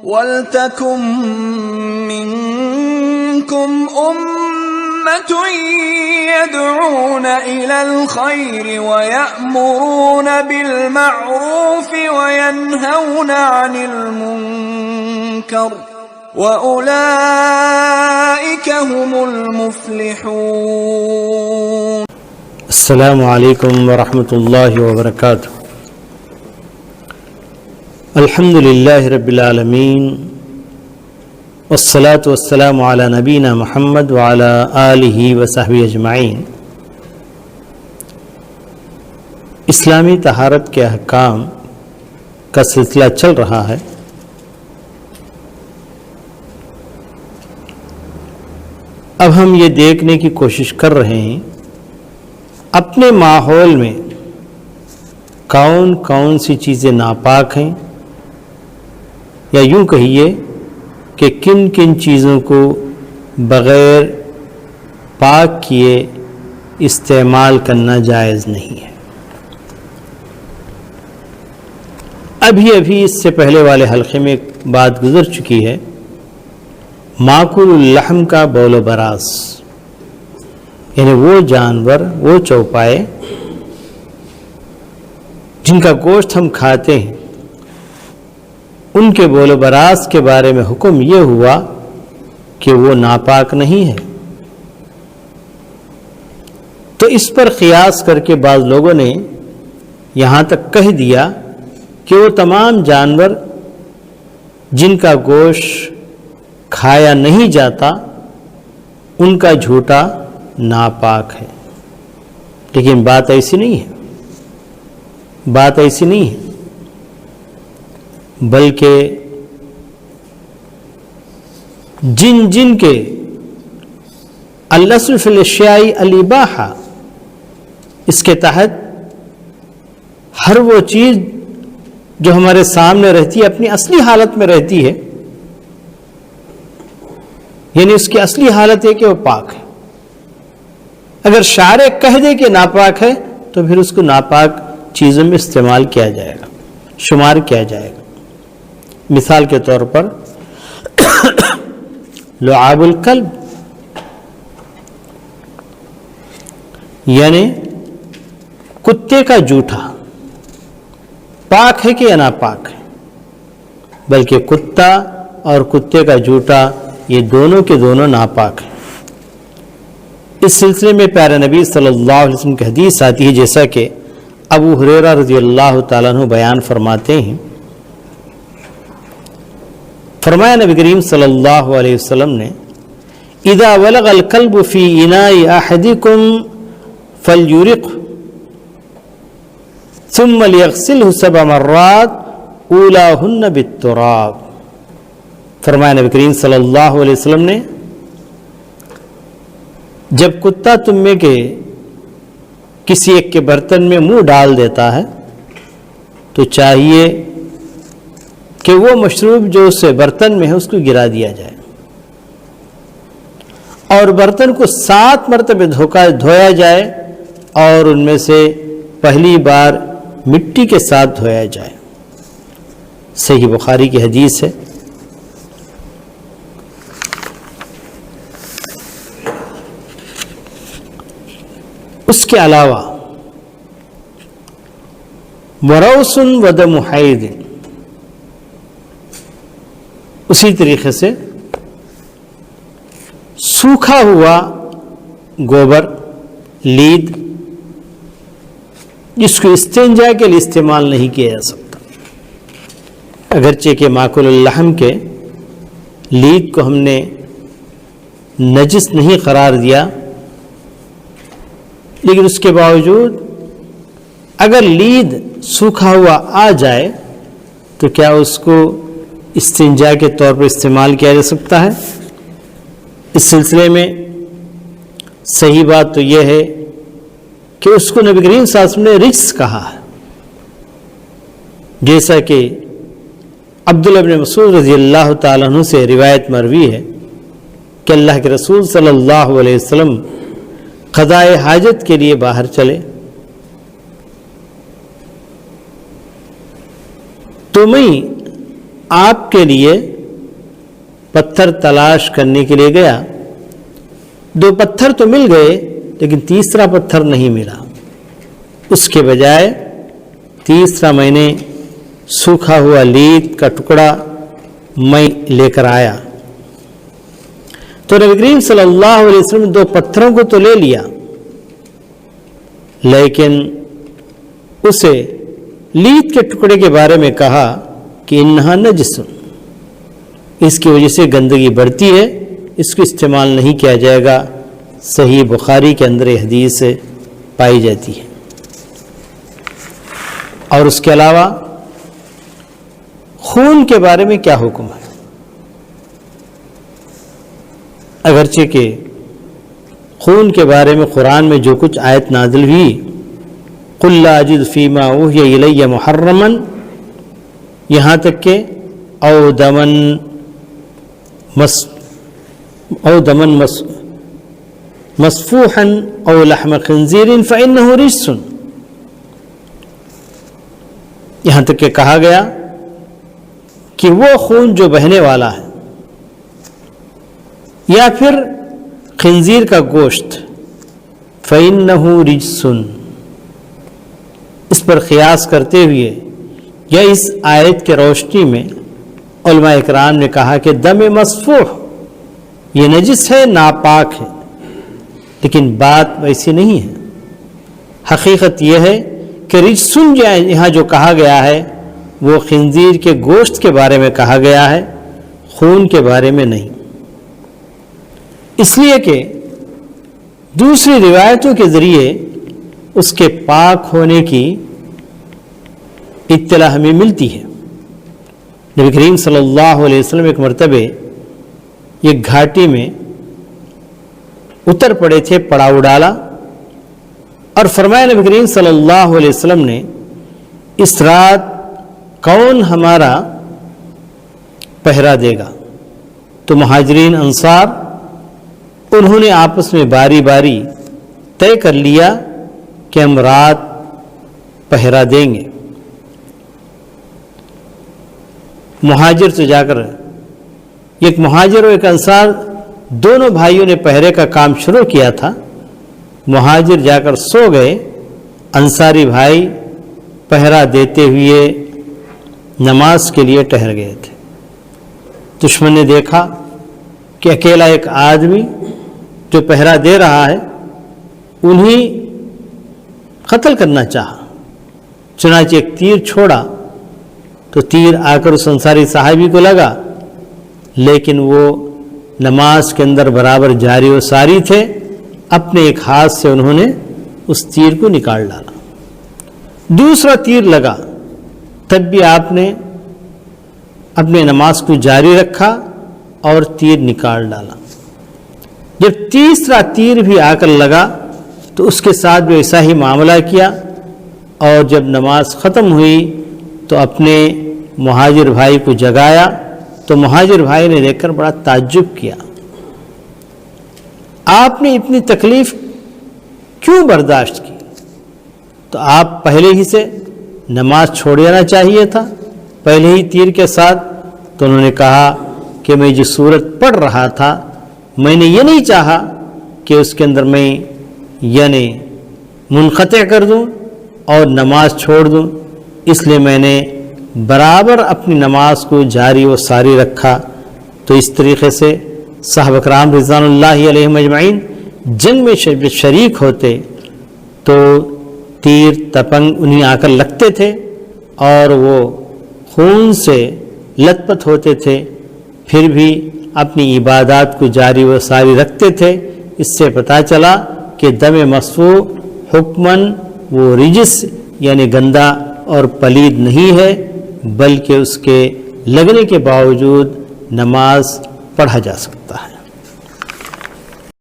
وَلْتَكُن مِّنكُمْ أُمَّةٌ يَدْعُونَ إِلَى الْخَيْرِ وَيَأْمُرُونَ بِالْمَعْرُوفِ وَيَنْهَوْنَ عَنِ الْمُنكَرِ وَأُولَئِكَ هُمُ الْمُفْلِحُونَ۔ السلام علیکم ورحمۃ اللہ وبرکاتہ۔ الحمد للہ رب العالمین والصلاة والسلام علی نبینا محمد وعلی آلہ وصحبہ اجمعین۔ اسلامی طہارت کے احکام کا سلسلہ چل رہا ہے۔ اب ہم یہ دیکھنے کی کوشش کر رہے ہیں اپنے ماحول میں کون کون سی چیزیں ناپاک ہیں، یا یوں کہیے کہ کن کن چیزوں کو بغیر پاک کیے استعمال کرنا جائز نہیں ہے۔ ابھی اس سے پہلے والے حلقے میں ایک بات گزر چکی ہے، ماکول اللحم کا بول و براز، یعنی وہ جانور، وہ چوپائے جن کا گوشت ہم کھاتے ہیں، ان کے بول و براز کے بارے میں حکم یہ ہوا کہ وہ ناپاک نہیں ہے۔ تو اس پر قیاس کر کے بعض لوگوں نے یہاں تک کہہ دیا کہ وہ تمام جانور جن کا گوشت کھایا نہیں جاتا ان کا جھوٹا ناپاک ہے، لیکن بات ایسی نہیں ہے، بلکہ جن کے الاصل فی الاشیاء الاباحہ، اس کے تحت ہر وہ چیز جو ہمارے سامنے رہتی ہے اپنی اصلی حالت میں رہتی ہے، یعنی اس کی اصلی حالت ہے کہ وہ پاک ہے۔ اگر شارع کہہ دے کہ ناپاک ہے تو پھر اس کو ناپاک چیزوں میں استعمال کیا جائے گا، شمار کیا جائے گا۔ مثال کے طور پر لعاب الکلب، یعنی کتے کا جوٹا پاک ہے کہ یا ناپاک ہے؟ بلکہ کتا اور کتے کا جوٹا یہ دونوں کے دونوں ناپاک ہیں۔ اس سلسلے میں پیارے نبی صلی اللہ علیہ وسلم کی حدیث آتی ہے، جیسا کہ ابو ہریرہ رضی اللہ تعالیٰ عنہ بیان فرماتے ہیں، فرمایا نبی کریم صلی اللہ علیہ وسلم نے، اذا ولغ الکلب فی اناء احدکم فلیرقه ثم لیغسلہ 7 مرات اولاہن بالتراب۔ فرمایا نبی کریم صلی اللہ علیہ وسلم نے، جب کتا تم میں کے کسی ایک کے برتن میں منہ ڈال دیتا ہے تو چاہیے کہ وہ مشروب جو اس برتن میں ہے اس کو گرا دیا جائے، اور برتن کو 7 مرتبہ دھویا جائے، اور ان میں سے پہلی بار مٹی کے ساتھ دھویا جائے۔ صحیح بخاری کی حدیث ہے۔ اس کے علاوہ وروث ودم حید، اسی طریقے سے سوکھا ہوا گوبر، لید، جس کو استنجا کے لیے استعمال نہیں کیا جا سکتا، اگرچہ کہ ماکل اللحم کے لید کو ہم نے نجس نہیں قرار دیا، لیکن اس کے باوجود اگر لید سوکھا ہوا آ جائے تو کیا اس کو استنجا کے طور پر استعمال کیا جا سکتا ہے؟ اس سلسلے میں صحیح بات تو یہ ہے کہ اس کو نبی کریم صلی اللہ علیہ وسلم نے رجس کہا ہے، جیسا کہ عبداللہ بن مسعود رضی اللہ تعالیٰ عنہ سے روایت مروی ہے کہ اللہ کے رسول صلی اللہ علیہ وسلم قضائے حاجت کے لیے باہر چلے تو میں آپ کے لیے پتھر تلاش کرنے کے لیے گیا. 2 پتھر تو مل گئے لیکن تیسرا پتھر نہیں ملا. اس کے بجائے تیسرا میں نے سوکھا ہوا لیت کا ٹکڑا میں لے کر آیا. تو نبی کریم صلی اللہ علیہ وسلم 2 پتھروں کو تو لے لیا لیکن اسے لیت کے ٹکڑے کے بارے میں کہا کہ انہا نجس، اس کی وجہ سے گندگی بڑھتی ہے، اس کو استعمال نہیں کیا جائے گا. صحیح بخاری کے اندر یہ حدیث پائی جاتی ہے. اور اس کے علاوہ خون کے بارے میں کیا حکم ہے؟ اگرچہ کہ خون کے بارے میں قرآن میں جو کچھ آیت نازل ہوئی، قُلْ لَا أَجِدُ فِي مَا أُوحِيَ إِلَيَّ مُحَرَّمًا، یہاں تک کہ او دمن مسفوحا او لحم خنزیر فإنه رجس، یہاں تک کہ کہا گیا کہ وہ خون جو بہنے والا ہے یا پھر خنزیر کا گوشت، فإنه رجس، اس پر قیاس کرتے ہوئے یا اس آیت کے روشنی میں علماء اکرام نے کہا کہ دم مسفوح یہ نجس ہے، ناپاک ہے. لیکن بات ویسی نہیں ہے. حقیقت یہ ہے کہ رجسن یہاں جو کہا گیا ہے وہ خنزیر کے گوشت کے بارے میں کہا گیا ہے، خون کے بارے میں نہیں. اس لیے کہ دوسری روایتوں کے ذریعے اس کے پاک ہونے کی اطلاع ہمیں ملتی ہے. نبی کریم صلی اللہ علیہ وسلم ایک مرتبہ ایک گھاٹی میں اتر پڑے تھے، پڑاؤ ڈالا اور فرمایا نبی کریم صلی اللہ علیہ وسلم نے اس رات کون ہمارا پہرا دے گا؟ تو مہاجرین انصار انہوں نے آپس میں باری باری طے کر لیا کہ ہم رات پہرا دیں گے. مہاجر سے جا کر ایک مہاجر اور ایک انصار دونوں بھائیوں نے پہرے کا کام شروع کیا تھا. مہاجر جا کر سو گئے، انصاری بھائی پہرا دیتے ہوئے نماز کے لیے ٹہر گئے تھے. دشمن نے دیکھا کہ اکیلا ایک آدمی جو پہرا دے رہا ہے انہیں قتل کرنا چاہا. چنانچہ ایک تیر چھوڑا تو تیر آ کر اس انصاری صحابی کو لگا، لیکن وہ نماز کے اندر برابر جاری و ساری تھے. اپنے ایک ہاتھ سے انہوں نے اس تیر کو نکال ڈالا. دوسرا تیر لگا، تب بھی آپ نے اپنے نماز کو جاری رکھا اور تیر نکال ڈالا. جب تیسرا تیر بھی آ کر لگا تو اس کے ساتھ بھی ایسا ہی معاملہ کیا، اور جب نماز ختم ہوئی تو اپنے مہاجر بھائی کو جگایا تو مہاجر بھائی نے دیکھ کر بڑا تعجب کیا، آپ نے اتنی تکلیف کیوں برداشت کی؟ تو آپ پہلے ہی سے نماز چھوڑ دینا چاہیے تھا پہلے ہی تیر کے ساتھ. تو انہوں نے کہا کہ میں جو سورت پڑھ رہا تھا میں نے یہ نہیں چاہا کہ اس کے اندر میں یعنی منقطع کر دوں اور نماز چھوڑ دوں، اس لیے میں نے برابر اپنی نماز کو جاری و ساری رکھا. تو اس طریقے سے صحابہ کرام رضوان اللہ علیہم اجمعین جنگ میں شریک ہوتے تو تیر تپنگ انہیں آ کر لگتے تھے اور وہ خون سے لت پت ہوتے تھے، پھر بھی اپنی عبادات کو جاری و ساری رکھتے تھے. اس سے پتہ چلا کہ دم مسفوح حکماً وہ رجس یعنی گندا اور پلید نہیں ہے، بلکہ اس کے لگنے کے باوجود نماز پڑھا جا سکتا ہے.